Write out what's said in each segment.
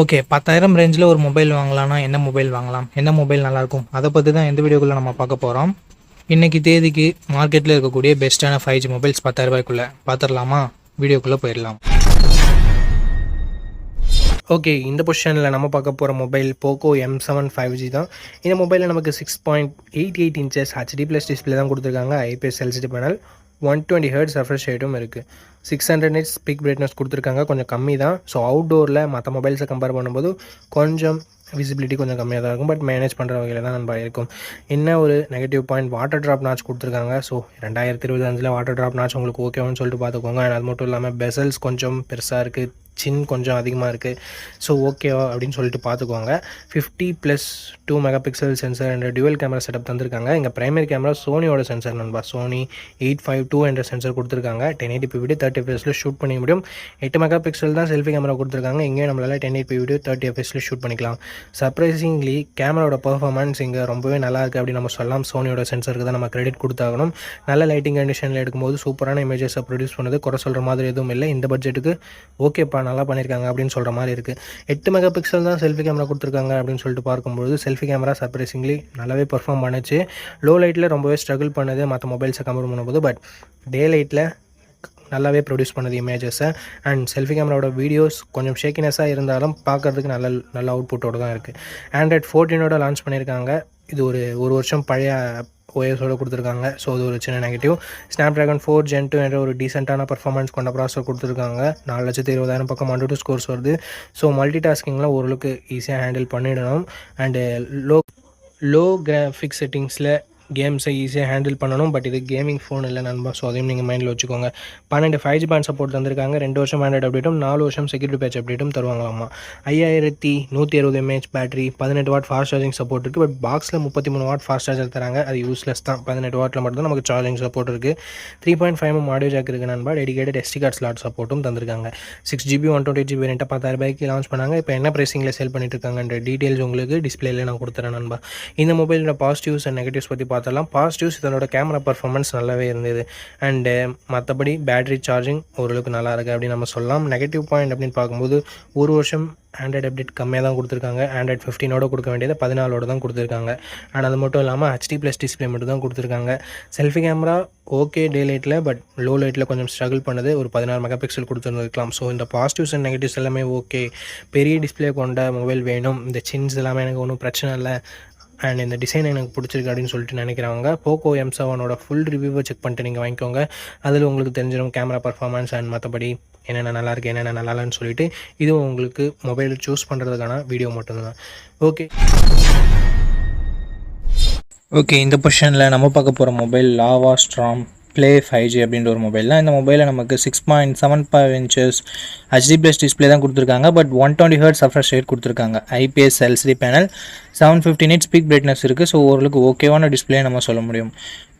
Okay 10,000 ரேஞ்சில் ஒரு mobile வாங்கலாம்னா என்ன மொபைல் வாங்கலாம், என்ன மொபைல் நல்லாயிருக்கும், அதை பற்றி தான் எந்த வீடியோக்குள்ளே நம்ம பார்க்க போகிறோம். இன்றைக்கி தேதிக்கு மார்க்கெட்டில் இருக்கக்கூடிய பெஸ்ட்டான 5G மொபைல்ஸ் 10,000 ரூபாய்க்குள்ளே பார்த்துடலாமா? வீடியோக்குள்ளே போயிடலாம். ஓகே, இந்த பொசிஷனில் நம்ம பார்க்க போகிற மொபைல் போக்கோ M7 5G தான். இந்த மொபைலில் நமக்கு 6.88 இன்ச்சஸ் HD+ டிஸ்பிளே தான் கொடுத்துருக்காங்க. IPS LCD panel, 120 Hz refresh ரேட்டும் இருக்குது. 600 nits பிக் பிரைட்னஸ் கொடுத்துருக்காங்க. கொஞ்சம் கம்மி தான். ஸோ அவுட்டோரில் மற்ற மொபைல்ஸை கம்பேர் பண்ணும்போது கொஞ்சம் விசிபிலிட்டி கொஞ்சம் கம்மியாக தான் இருக்கும். பட் மேனேஜ் பண்ணுற வகையில் தான் நம்ம இருக்கும். என்ன ஒரு negative point, water drop notch கொடுத்துருக்காங்க. ஸோ 2025 வாட்டர் ட்ராப் நாச் உங்களுக்கு ஓகேவான்னு சொல்லிட்டு பார்த்துக்கோங்க. அது மட்டும் இல்லாமல் பெசல்ஸ் கொஞ்சம் பெருசாக இருக்குது, சின் கொஞ்சம் அதிகமாக இருக்குது. ஸோ ஓகேவா அப்படின்னு சொல்லிட்டு பார்த்துக்கோங்க. 50+2 மெகாபிக்சல் சென்சர் என்ற டியூவல் கேமரா செட்டப் தந்திருக்காங்க. இங்கே பிரைமரி கேமரா சோனியோட சென்சர் நண்பா, சோனி 852 என்ற சென்சர் கொடுத்துருக்காங்க. 1080p வீடியோ 30 fps ஷூட் பண்ணிக்க முடியும். 8 மெகாபிக்சல் தான் செல்ஃபி கேமரா கொடுத்துருக்காங்க. இங்கேயும் நம்மளால் 1080p வீடியோ 30 fps ஷூட் பண்ணிக்கலாம். சர்ப்ரைசிங்லி கேமராவோட பர்ஃபார்மன்ஸ் இங்கே ரொம்பவே நல்லா இருக்குது அப்படின்னு நம்ம சொல்லலாம். சோனியோட சென்சருக்கு தான் நம்ம கிரெடிட் கொடுத்தாகணும். நல்ல லைட்டிங் கண்டிஷனில் எடுக்கும்போது சூப்பரான இமேஜஸை ப்ரொடியூஸ் பண்ணுது. குறை சொல்கிற மாதிரி எதுவும் இல்லை. இந்த பட்ஜெட்டுக்கு ஓகேப்பா நல்லா பண்ணியிருக்காங்க அப்படின்னு சொல்கிற மாதிரி இருக்குது. 8 மெகாபிக்சல் தான் செல்ஃபி கேமரா கொடுத்துருக்காங்க அப்படின்னு சொல்லிட்டு பார்க்கும்போது செல்ஃபி கேமரா சர்ப்ரைசிங்லி நல்லாவே பர்ஃபார்ம் பண்ணுச்சு. லோ லைட்டில் ரொம்பவே ஸ்ட்ரகிள் பண்ணுது மற்ற மொபைல்ஸை கம்பேர் பண்ணும்போது. பட் டே லைட்டில் நல்லாவே ப்ரொடியூஸ் பண்ணுது இமேஜஸை. அண்ட் செல்ஃபி கேமராவோட வீடியோஸ் கொஞ்சம் ஷேக்கினஸாக இருந்தாலும் பார்க்குறதுக்கு நல்ல அவுட்புட்டோடு தான் இருக்குது. Android 14 லான்ச் பண்ணியிருக்காங்க. இது ஒரு வருஷம் பழைய OSோடு கொடுத்துருக்காங்க. ஸோ அது ஒரு சின்ன நெகட்டிவ். Snapdragon 4 Gen 2 என்ற ஒரு டீசெண்டான பர்ஃபார்மன்ஸ் கொண்ட ப்ராசஸர் கொடுத்துருக்காங்க. 4,20,000 பக்கம் AnTuTu ஸ்கோர்ஸ் வருது. ஸோ மல்டி டாஸ்கிங்கில் ஓரளவுக்கு ஈஸியாக ஹேண்டில் பண்ணிடணும். அண்டு லோ கிராஃபிக்ஸ் செட்டிங்ஸில் கேம்ஸை ஈஸியாக ஹேண்டில் பண்ணணும். பட் இது கேமிங் ஃபோன் இல்லை நண்பா. ஸோ அதையும் நீங்கள் மைண்டில் வச்சுக்கோங்க. 12 5G பேண்ட் சப்போர்ட் தந்திருக்காங்க. 2 வருஷம் ஆண்ட்ராய்டு அப்டேட்டும் 4 வருஷம் செக்யூரிட்டி பேட்ச் அப்டேட்டும் தருவாங்களாமா. 5160 mAh battery, 18 watt fast charging support இருக்குது. பட் பாக்ஸில் 33 வாட் ஃபாஸ்ட் சார்ஜர் தராங்க. அது யூஸ்லெஸ் தான். 18 வாட்டில் மட்டும் தான் நமக்கு சார்ஜிங் சப்போர்ட் இருக்குது. 3.5mm ஆடியோ ஜாக் இருக்குது நண்பா. டெடிகேட்டட் SD கார்டு ஸ்லாட் சப்போர்ட்டும் தந்திருக்காங்க. 6GB 128GB வேரியண்ட்டை 10,000 ரூபாய்க்கு லான்ச் பண்ணாங்க. இப்போ என்ன ப்ரைஸிங்கில் சேல் பண்ணிட்டு இருக்காங்கன்ற டீட்டெயில்ஸ் உங்களுக்கு டிஸ்பிளேல நான் கொடுத்துறேன் நண்பா. இந்த மொபைலோட பாசிட்டிவ்ஸ் அண்ட் நெகட்டிவ்ஸ் பற்றி பார்த்தலாம். பாசிட்டிவ்ஸ், இதனோட கேமரா பர்ஃபார்மன்ஸ் நல்லாவே இருந்தது. அண்டு மற்றபடி பேட்டரி சார்ஜிங் ஓரளவுக்கு நல்லா இருக்குது அப்படின்னு நம்ம சொல்லலாம். நெகட்டிவ் பாயிண்ட் அப்படின்னு பார்க்கும்போது ஒரு வருஷம் ஆண்ட்ராய்டு அப்டேட் கம்மியாக தான் கொடுத்துருக்காங்க. Android 15 கொடுக்க வேண்டியது 14 தான் கொடுத்துருக்காங்க. அண்ட் அது மட்டும் இல்லாமல் HD+ டிஸ்பிளே மட்டும் தான் கொடுத்துருக்காங்க. செல்ஃபி கேமரா ஓகே டே லைட்டில், பட் லோ லைட்டில் கொஞ்சம் ஸ்ட்ரகிள் பண்ணுது. ஒரு 16 மெகாபிக்சல் கொடுத்துருந்துருக்கலாம். ஸோ இந்த பாசிட்டிவ்ஸ் அண்ட் நெகட்டிவ்ஸ் எல்லாமே ஓகே. பெரிய டிஸ்பிளே கொண்ட மொபைல் வேணும், இந்த சின்ஸ் எல்லாமே எனக்கு ஒன்றும் பிரச்சனை இல்லை, அண்ட் இந்த டிசைன் எனக்கு பிடிச்சிருக்கு அப்படின்னு சொல்லிட்டு நினைக்கிறவங்க போக்கோ M7 ஃபுல் ரிவ்யூவை செக் பண்ணிட்டு நீங்கள் வாங்கிக்கோங்க. அதில் உங்களுக்கு தெரிஞ்சிடும் கேமரா பர்ஃபார்மன்ஸ் அண்ட் மற்றபடி என்னென்ன நல்லாயிருக்கு என்னென்ன நல்லாலன்னு சொல்லிட்டு. இதுவும் உங்களுக்கு மொபைல் சூஸ் பண்ணுறதுக்கான வீடியோ மட்டும்தான். ஓகே, இந்த பொசிஷனில் நம்ம பார்க்க போகிற மொபைல் லாவா ஸ்ட்ராம் ப்ளே 5G அப்படின்ற ஒரு மொபைல் தான். இந்த மொபைலில் நமக்கு 6.75 inches HD+ டிஸ்பிளே தான் கொடுத்துருக்காங்க. பட் 120 Hz ரெஃப்ரெஷ் ரேட் கொடுத்துருக்காங்க. IPS LCD panel, 750 nits big brightness இருக்குது. ஸோ ஓரளவுக்கு ஓகேவான டிஸ்பிளே நம்ம சொல்ல முடியும்.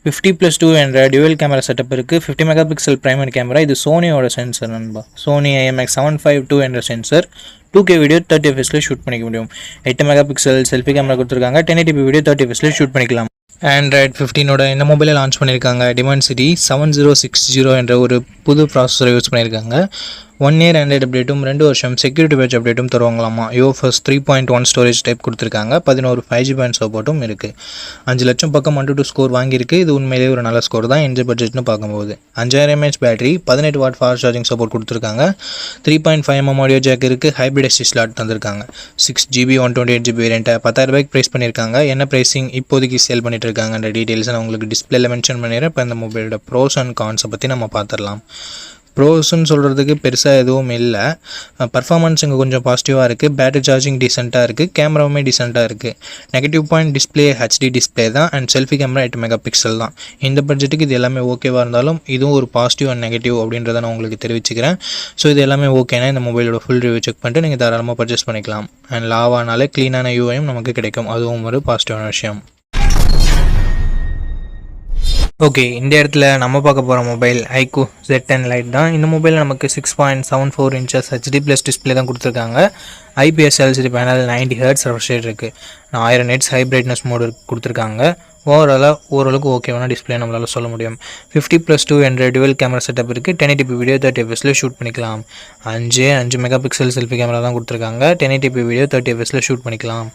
50+2 என்ற டியூவல் கேமரா செட்டப் இருக்குது. 50 மெகாபிக்சல் பிரைமரி கேமரா. இது சோனியோட சென்சர் நண்பா. சோனி IMX752 என்ற sensor 2K video 30 fps shoot பண்ணிக்க முடியும். 8 மெகாபிக்சல் செல்ஃபி கேமரா கொடுத்துருக்காங்க. 1080p வீடியோ 30 fps ஷூட் பண்ணிக்கலாம். Android 15 இந்த மொபைலை லான்ச் பண்ணியிருக்காங்க. Dimensity 7060 என்ற ஒரு புது ப்ராசஸரை யூஸ் பண்ணியிருக்காங்க. 1 year ஆண்ட்ராய்டு அப்டேட்டும் 2 வருஷம் செக்யூரிட்டி பேட்ச் அப்டேட்டும் தருவாங்களாமா. UFS 3.1 ஸ்டோரேஜ் டைப் கொடுத்துருக்காங்க. 11 5G பேண்ட் சப்போர்ட்டும் இருக்குது. 5 லட்சம் பக்கம் AnTuTu ஸ்கோர் வாங்கியிருக்கு. இது உண்மையிலேயே ஒரு நல்ல ஸ்கோர் தான் இந்த பட்ஜெட்னு பார்க்கும்போது. 5000 mAh battery, 18 watt fast charging support கொடுத்துருக்காங்க. 3.5mm ஆடியோ ஜாக் இருக்குது. ஹைப்ரிட் SD ஸ்லாட் தந்திருக்காங்க. 6GB 128GB வேரியண்ட்டை 10,000 ரூபாய்க்கு ப்ரைஸ் பண்ணியிருக்காங்க. என்ன ப்ரைஸிங் இப்போதைக்கு சேல் பண்ணிட்டு இருக்காங்கன்ற டீட்டெயில்ஸ் நான் உங்களுக்கு டிஸ்பிளேல மென்ஷன் பண்ணிடுறேன். இப்போ இந்த மொபைலோட ப்ரோஸ் அண்ட் கான்ஸை பற்றி நம்ம பார்த்துடலாம். ப்ரோஸ்ன்னு சொல்கிறதுக்கு பெருசாக எதுவும் இல்லை. பர்ஃபார்மன்ஸ் இங்கே கொஞ்சம் பாசிட்டிவாக இருக்குது. பேட்டரி சார்ஜிங் டீசெண்டாக இருக்குது. கேமராவுமே டீசெண்டாக இருக்குது. Negative point display HD display தான். அண்ட் செல்ஃபி கேமரா 8 மெகாபிக்சல் தான். இந்த பட்ஜெட்டுக்கு இது எல்லாமே ஓகேவாக இருந்தாலும் இதுவும் ஒரு பாசிட்டிவ் அண்ட் நெகட்டிவ் அப்படின்றத நான் உங்களுக்கு தெரிவிச்சுக்கிறேன். ஸோ இது எல்லாமே ஓகேனா இந்த மொபைலோட ஃபுல் ரிவ்யூ செக் பண்ணிட்டு நீங்கள் தாராளமாக பர்ச்சேஸ் பண்ணிக்கலாம். அண்ட் லாவானாலே க்ளீனான UIயும் நமக்கு கிடைக்கும். அதுவும் ஒரு பாசிட்டிவான விஷயம். ஓகே, இந்த இடத்துல நம்ம பார்க்க போகிற மொபைல் iQOO Z10 Lite தான். இந்த மொபைலில் நமக்கு 6.74 inches HD+ டிஸ்பிளே தான் கொடுத்துருக்காங்க. IPS LCD panel, 90 Hz refresh rate இருக்குது. 1000 nits ஹை பிரைட்னஸ் மோடு கொடுத்துருக்காங்க. ஓரளவுக்கு ஓகேவான டிஸ்பிளே நம்மளால் சொல்ல முடியும். 50+2 என்ற டுவல் கேமரா செட்டப் இருக்குது. 1080p வீடியோ 30 fps ஷூட் பண்ணிக்கலாம். 5 மெகா பிக்சல் செல்ஃபி கேமரா தான் கொடுத்துருக்காங்க. 1080p வீடியோ 30 fps ஷூட் பண்ணிக்கலாம்.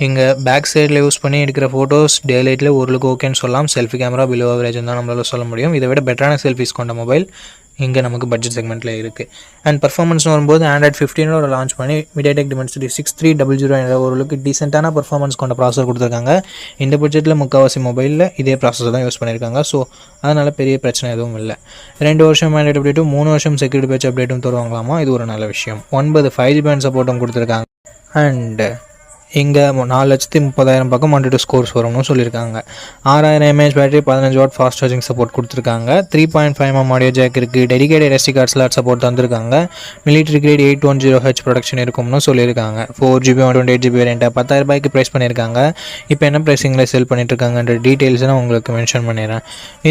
இங்கே பேக் சைடில் யூஸ் பண்ணி எடுக்கிற ஃபோட்டோஸ் டே லைட்டில் ஓரளவுக்கு ஓகேன்னு சொல்லலாம். செல்ஃபி கேமரா பிலோ ஆவரேஜ் தான் நம்மளால் சொல்ல முடியும். இதை விட பெட்டரான செல்ஃபிஸ் கொண்ட மொபைல் இங்கே நமக்கு பட்ஜெட் செக்மெண்ட்டில் இருக்குது. அண்ட் பர்ஃபார்மன்ஸ்னு வரும்போது Android 15 லான்ச் பண்ணி MediaTek Dimensity 6300 என்ற ஓரளவுக்கு டீசெண்டான பர்ஃபார்மன்ஸ் கொண்ட ப்ராசஸர் கொடுத்துருக்காங்க. இந்த பட்ஜெட்டில் முக்கால்வாசி மொபைலில் இதே ப்ராசஸர் தான் யூஸ் பண்ணியிருக்காங்க. ஸோ அதனால் பெரிய பிரச்சனை எதுவும் இல்லை. 2 வருஷம் Android அப்டேட்டும் 3 வருஷம் செக்யூரிட்டி பேட்ச் அப்டேட்டும் தருவாங்களாமா. இது ஒரு நல்ல விஷயம். 9 5G பேண்ட் சப்போர்ட்டும் கொடுத்துருக்காங்க. அண்டு இங்கே 4,30,000 பக்கம் 1 to ஸ்கோர்ஸ் வரும்னு சொல்லியிருக்காங்க. 6000 mAh battery, 15 what fast charging support கொடுத்துருக்காங்க. 3.5mm ஆடியோ ஜாக் இருக்குது. Dedicated SD card slot support தந்திருக்காங்க. மிலிட்ரி கிரேட் 810H ப்ரொடக்ஷன் இருக்கும்னு சொல்லியிருக்காங்க. 4GB 128GB வேரியண்ட்டை 10,000 ரூபாய்க்கு ப்ரைஸ் பண்ணியிருக்காங்க. இப்போ என்ன ப்ரைஸிங்கில் செல் பண்ணிட்டுருக்காங்கன்ற டீட்டெயில்ஸை நான் உங்களுக்கு மென்ஷன் பண்ணிடுறேன்.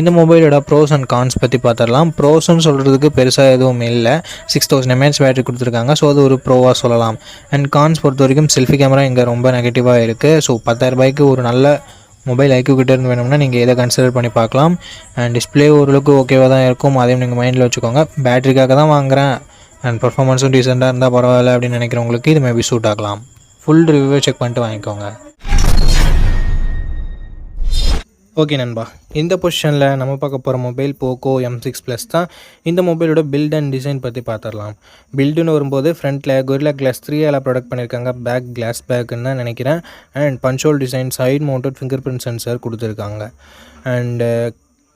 இந்த மொபைலோட ப்ரோஸ் அண்ட் கான்ஸ் பற்றி பார்த்துடலாம். ப்ரோஸ்ன்னு சொல்கிறதுக்கு பெருசாக எதுவும் இல்லை. 6000 mAh பேட்டரி கொடுத்துருக்காங்க. ஸோ அது ஒரு ப்ரோவாக சொல்லலாம். அண்ட் கான்ஸ் பொறுத்த வரைக்கும் செல்ஃபி கேமரா இங்கே ரொம்ப நெகட்டிவாக இருக்குது. ஸோ 10,000 ரூபாய்க்கு ஒரு நல்ல மொபைல் IQ கிட்ட இருந்து வேணும்னா நீங்கள் இதை கன்சிடர் பண்ணி பார்க்கலாம். அண்ட் டிஸ்பிளே ஓரளவுக்கு ஓகேவாக தான் இருக்கும். அதையும் நீங்கள் மைண்டில் வச்சுக்கோங்க. பேட்டரிக்காக தான் வாங்குகிறேன் அண்ட் பர்ஃபார்மன்ஸும் டீசெண்டாக இருந்தால் பரவாயில்ல அப்படின்னு நினைக்கிறவங்களுக்கு இது மேபி சூட் ஆகலாம். ஃபுல் ரிவ்யூவை செக் பண்ணிட்டு வாங்கிக்கோங்க. ஓகே நண்பா, இந்த பொசிஷனில் நம்ம பார்க்க போகிற மொபைல் போக்கோ M6 தான். இந்த மொபைலோட பில்ட் அண்ட் டிசைன் பற்றி பார்த்துடலாம். பில்டுன்னு வரும்போது ஃப்ரண்ட்டில் Gorilla Glass 3 ப்ரொடக்ட் பண்ணியிருக்காங்க. பேக் கிளாஸ் பேக்குன்னு தான் நினைக்கிறேன். And punch hole design, side mounted fingerprint sensor கொடுத்துருக்காங்க. அண்டு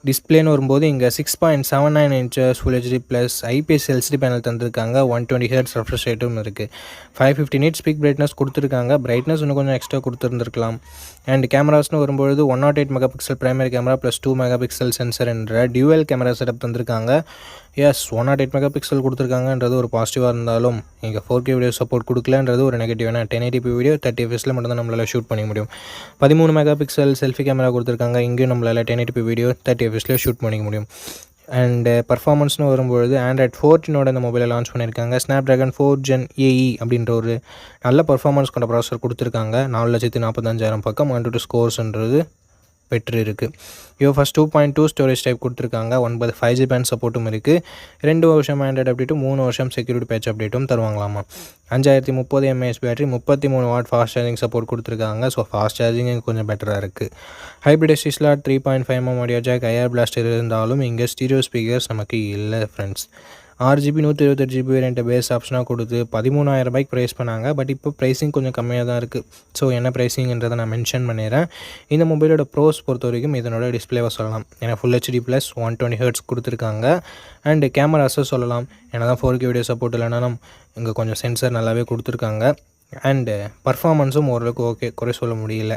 டிஸ்பிளேன்னு வரும்போது இங்கே 6.79 inches Full HD plus IPS LCD panel தந்திருக்காங்க. 120Hz ரெஃப்ரெஷ் ரேட்டும் இருக்குது. 550 nits ஸ்பீக் பிரைட்னஸ் கொடுத்துருக்காங்க. பிரைட்னஸ் இன்னும் கொஞ்சம் எக்ஸ்ட்ரா கொடுத்துருந்துருக்கலாம். அண்ட் கேமராஸ்னு வரும்பொழுது 108 megapixel primary camera plus 2 megapixel sensor என்ற டியூவல் கேமரா செட்டப் தந்திருக்காங்க. 108 மெகாபிக்சல் கொடுத்துருக்காங்கன்றது ஒரு பாசிட்டிவாக இருந்தாலும் இங்கே 4K வீடியோ சப்போர்ட் கொடுக்கலன்றது ஒரு நெகட்டிவ். ஏன்னா 1080p வீடியோ 30 fps மட்டும்தான் நம்மளால் ஷூட் பண்ண முடியும். 13 மெகாபிக்சல் செல்ஃபி கேமரா கொடுத்துருக்காங்க. இங்கேயும் நம்மளால் 1080p வீடியோ 30 fps ஷூட் பண்ணிக்க முடியும். அண்டு பர்ஃபார்மன்ஸ்னு வரும்பொழுது Android 14 இந்த மொபைலை லான்ச் பண்ணியிருக்காங்க. Snapdragon 4 Gen AE அப்படின்ற ஒரு நல்ல பர்ஃபார்மன்ஸ் கொண்ட ப்ராசஸர் கொடுத்துருக்காங்க. 4,45,000 பக்கம் 1 to ஸ்கோர்ஸ்ன்றது பெட்ரு இருக்குது. UFS 2.2 ஸ்டோரேஜ் டைப் கொடுத்துருக்காங்க. 9 5G பேண்ட் சப்போர்ட்டும் இருக்குது. 2 வருஷம் Android அப்டேட்டும் 3 வருஷம் செக்யூரிட்டி பேட்ச் அப்டேட்டும் தருவாங்களாமா. 5030 mAh battery, 33 watt fast charging support கொடுத்துருக்காங்க. ஸோ ஃபாஸ்ட் சார்ஜிங் கொஞ்சம் பெட்டராக இருக்குது. Hybrid SD slot, 3.5mm audio jack, IR blaster இருந்தாலும் இங்கே ஸ்டீரியோ ஸ்பீக்கர்ஸ் நமக்கு இல்லை ஃப்ரெண்ட்ஸ். 6GB 128GB வேரியண்ட்டை பேஸ் ஆப்ஷனாக கொடுத்து 13,000 ரூபாய்க்கு ப்ரைஸ் பண்ணாங்க. பட் இப்போ ப்ரைஸிங் கொஞ்சம் கம்மியாக தான் இருக்குது. ஸோ என்ன ப்ரைஸிங்கிறதை நான் மென்ஷன் பண்ணிடுறேன். இந்த மொபைலோட ப்ரோஸ் பொறுத்த வரைக்கும் இதனோட டிஸ்பிளேவை சொல்லலாம். ஏன்னா Full HD ப்ளஸ் 120Hz கொடுத்துருக்காங்க. அண்டு கேமராஸை சொல்லலாம். ஏன்னா தான் 4K வீடியோ சப்போர்ட் இல்லைனாலும் இங்கே கொஞ்சம் சென்சர் நல்லாவே கொடுத்துருக்காங்க. அண்டு பர்ஃபார்மன்ஸும் ஓரளவுக்கு ஓகே, குறை சொல்ல முடியல.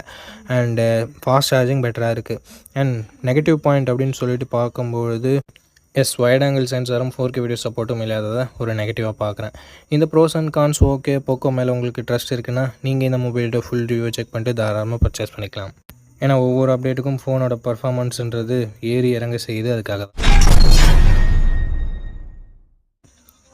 அண்டு ஃபாஸ்ட் சார்ஜிங் பெட்டராக இருக்குது. அண்ட் நெகட்டிவ் பாயிண்ட் அப்படின்னு சொல்லிட்டு பார்க்கும்பொழுது வைட் ஆங்கிள் சென்சாரும் 4K வீடியோ சப்போர்ட்டும் இல்லாததை ஒரு நெகட்டிவாக பார்க்குறேன். இந்த pros and cons okay. Poco மேலே உங்களுக்கு ட்ரஸ்ட் இருக்குன்னா நீங்கள் இந்த மொபைலோட ஃபுல் ரிவ்யூ செக் பண்ணிட்டு தாராளமாக பர்ச்சேஸ் பண்ணிக்கலாம். ஏன்னா ஒவ்வொரு அப்டேட்டுக்கும் ஃபோனோட பர்ஃபார்மன்ஸ்ன்றது ஏறி இறங்க செய்யுது. அதுக்காக தான்.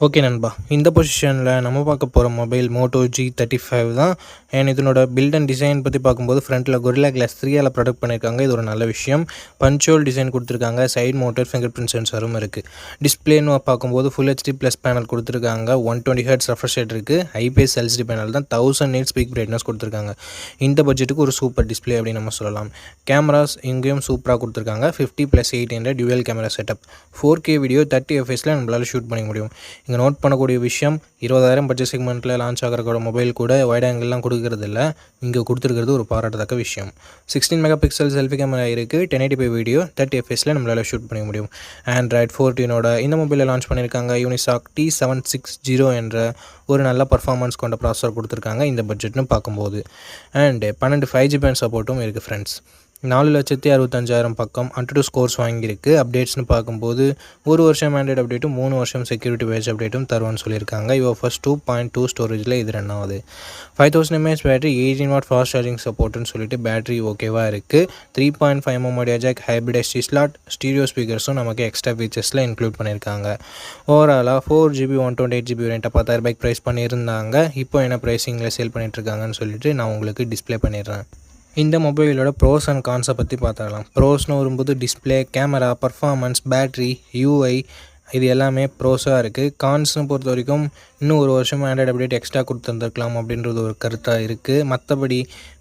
ஓகே நண்பா, இந்த பொசிஷனில் நம்ம பார்க்க போகிற மொபைல் Moto G35 தான். அண்ட் இதனோட பில்ட் அண்ட் டிசைன் பற்றி பார்க்கும்போது ஃப்ரண்ட்டில் Gorilla Glass 3 ப்ரொடக்ட் பண்ணியிருக்காங்க. இது ஒரு நல்ல விஷயம். பஞ்சோல் டிசைன் கொடுத்துருக்காங்க. சைட் மவுண்டட் ஃபிங்கர் பிரிண்ட் சென்சரும் இருக்குது. டிஸ்பிளேன்னு பார்க்கும்போது Full HD ப்ளஸ் பேனல் கொடுத்துருக்காங்க. 120Hz ரெஃப்ரெஷ் ரேட் இருக்குது. IPS LCD பேனல் தான். 1000 nits ஸ்பீக் பிரைட்னஸ் கொடுத்துருக்காங்க. இந்த பட்ஜெட்டுக்கு ஒரு சூப்பர் டிஸ்பிளே அப்படின்னு நம்ம சொல்லலாம். கேமராஸ் இங்கேயும் சூப்பராக கொடுத்துருக்காங்க. 50+8 என்ற dual camera setup. 4K video 30 fps நம்மளால் ஷூட் பண்ணிக்க முடியும். இங்கே நோட் பண்ணக்கூடிய விஷயம், 20,000 பட்ஜெட் செக்மெண்ட்டில் லான்ச் ஆகிற மொபைல் கூட வைட் ஆங்கிள்லாம் கொடுக்கறது இல்லை. இங்கே கொடுத்துருக்கிறது ஒரு பாராட்டத்தக்க விஷயம். 16 மெகாபிக்சல் செல்ஃபி கேமரா இருக்குது. 1080p வீடியோ 30 fps நம்மளால் ஷூட் பண்ணிக்க முடியும். Android 14 இந்த மொபைலில் லான்ச் பண்ணியிருக்காங்க. Unisoc T760 என்ற ஒரு நல்ல பர்ஃபார்மன்ஸ் கொண்ட ப்ராசஸர் கொடுத்துருக்காங்க இந்த பட்ஜெட்னு பார்க்கும்போது. அண்டு 12 5G பேண்ட் சப்போர்ட்டும் இருக்குது ஃப்ரெண்ட்ஸ். 4,65,000 பக்கம் 1 to ஸ்கோர்ஸ் வாங்கியிருக்கு. அப்டேட்ஸ்னு பார்க்கும்போது 1 வருஷம் Android அப்டேட்டும் 3 வருஷம் செக்யூரிட்டி பேட்ச் அப்டேட்டும் தருவான்னு சொல்லியிருக்காங்க. UFS 2.2 ஸ்டோரேஜில் இது 2வது. 5000 mAh battery, 18 watt fast charging சப்போர்ட்டுன்னு சொல்லிட்டு பேட்டரி ஓகேவாக இருக்குது. 3.5mm audio jack, hybrid SD slot, stereo ஸ்பீக்கர்ஸும் நமக்கு எக்ஸ்ட்ரா ஃபீச்சர்ஸில் இன்க்ளூட் பண்ணியிருக்காங்க. ஓவராலாக 4GB 128GB வேரியண்ட்டை 10,000 ரூபாய்க்கு ப்ரைஸ் பண்ணியிருந்தாங்க. இப்போ என்ன ப்ரைஸிங்கில் சேல் பண்ணிகிட்ருக்காங்கன்னு சொல்லிட்டு நான் உங்களுக்கு டிஸ்பிளே பண்ணிடுறேன். இந்த மொபைலோட ப்ரோஸ் அண்ட் கான்ஸை பற்றி பார்த்துக்கலாம். ப்ரோஸ்னு வரும்போது display, camera, performance, battery, UI இது எல்லாமே ப்ரோஸாக இருக்குது. கான்ஸ்னு பொறுத்த வரைக்கும் இன்னும் ஒரு வருஷம் ஆண்ட்ராய்டு அப்டேட் எக்ஸ்ட்ரா கொடுத்துருந்துருக்கலாம் அப்படின்றது ஒரு கருத்தாக இருக்குது. மற்றபடி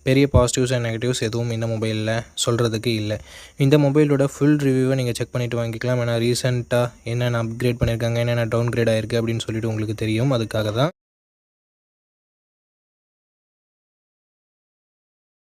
பெரிய பாசிட்டிவ்ஸ் அண்ட் நெகட்டிவ்ஸ் எதுவும் இந்த மொபைலில் சொல்கிறதுக்கு இல்லை. இந்த மொபைலோட ஃபுல் ரிவ்யூவை நீங்கள் செக் பண்ணிவிட்டு வாங்கிக்கலாம். ஏன்னா ரீசெண்டாக என்னென்ன அப்கிரேட் பண்ணியிருக்காங்க, என்னென்ன டவுன் கிரேட் ஆகிருக்கு அப்படின்னு சொல்லிட்டு உங்களுக்கு தெரியும். அதுக்காக தான்